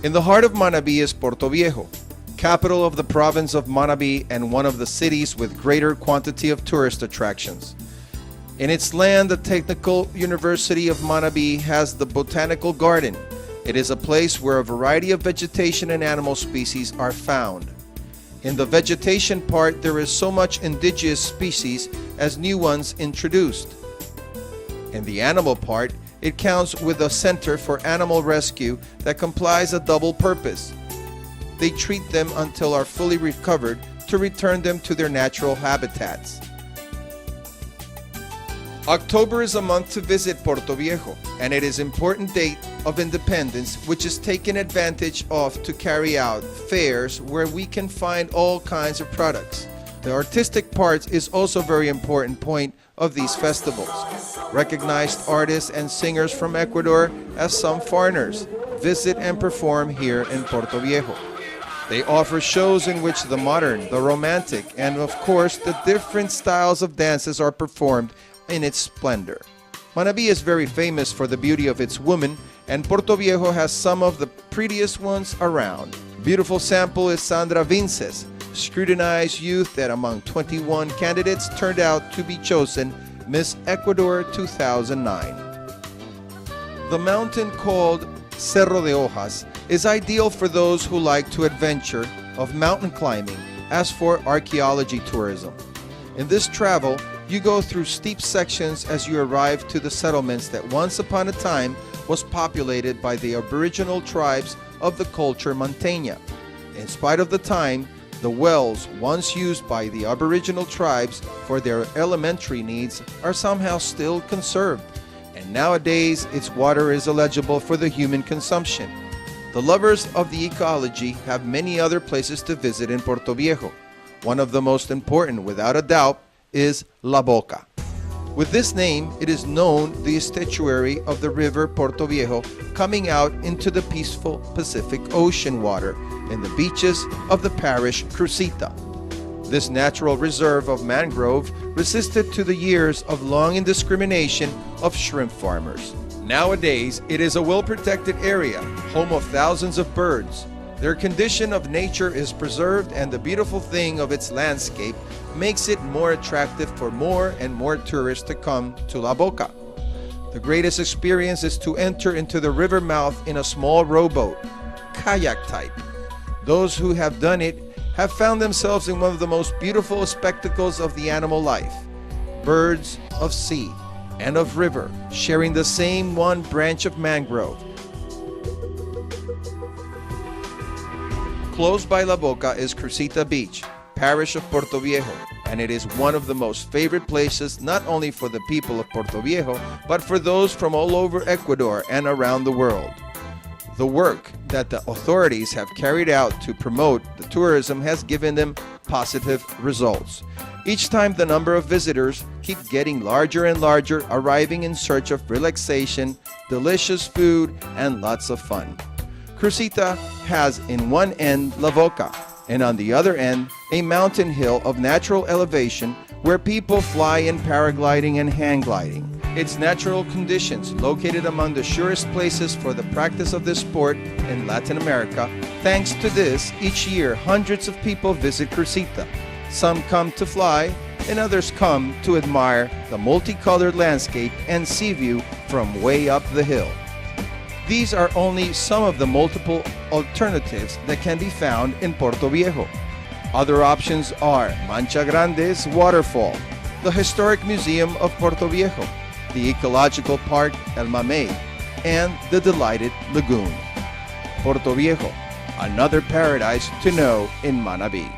In the heart of Manabí is Portoviejo, capital of the province of Manabí and one of the cities with greater quantity of tourist attractions. In its land, the Technical University of Manabí has the Botanical Garden. It is a place where a variety of vegetation and animal species are found. In the vegetation part, there is so much indigenous species as new ones introduced. In the animal part, it counts with a center for animal rescue that complies a double purpose. They treat them until are fully recovered to return them to their natural habitats. October is a month to visit Portoviejo, and it is an important date of independence which is taken advantage of to carry out fairs where we can find all kinds of products. The artistic part is also a very important point of these festivals. Recognized artists and singers from Ecuador, as some foreigners, visit and perform here in Portoviejo. They offer shows in which the modern, the romantic, and of course the different styles of dances are performed in its splendor. Manabí is very famous for the beauty of its women, and Portoviejo has some of the prettiest ones around. Beautiful sample is Sandra Vinces, scrutinized youth that among 21 candidates turned out to be chosen Miss Ecuador 2009. The mountain called Cerro de Hojas is ideal for those who like to adventure of mountain climbing as for archaeology tourism. In this travel, you go through steep sections as you arrive to the settlements that once upon a time was populated by the aboriginal tribes of the culture Manteña. In spite of the time, the wells once used by the aboriginal tribes for their elementary needs are somehow still conserved, and nowadays its water is eligible for the human consumption. The lovers of the ecology have many other places to visit in Portoviejo. One of the most important, without a doubt, is La Boca. With this name, it is known the estuary of the river Portoviejo coming out into the peaceful Pacific Ocean water in the beaches of the parish Crucita. This natural reserve of mangrove resisted to the years of long indiscrimination of shrimp farmers. Nowadays, it is a well-protected area, home of thousands of birds. Their condition of nature is preserved, and the beautiful thing of its landscape makes it more attractive for more and more tourists to come to La Boca. The greatest experience is to enter into the river mouth in a small rowboat, kayak type. Those who have done it have found themselves in one of the most beautiful spectacles of the animal life. Birds of sea and of river sharing the same one branch of mangrove. Close by La Boca is Crucita Beach, parish of Portoviejo, and it is one of the most favorite places not only for the people of Portoviejo, but for those from all over Ecuador and around the world. The work that the authorities have carried out to promote the tourism has given them positive results. Each time the number of visitors keep getting larger and larger, arriving in search of relaxation, delicious food, and lots of fun. Crucita has in one end La Boca, and on the other end a mountain hill of natural elevation where people fly in paragliding and hang gliding. Its natural conditions, located among the surest places for the practice of this sport in Latin America. Thanks to this, each year hundreds of people visit Crucita. Some come to fly, and others come to admire the multicolored landscape and sea view from way up the hill. These are only some of the multiple alternatives that can be found in Portoviejo. Other options are Mancha Grande's waterfall, the historic museum of Portoviejo, the ecological park El Mamey, and the delighted lagoon. Portoviejo, another paradise to know in Manabí.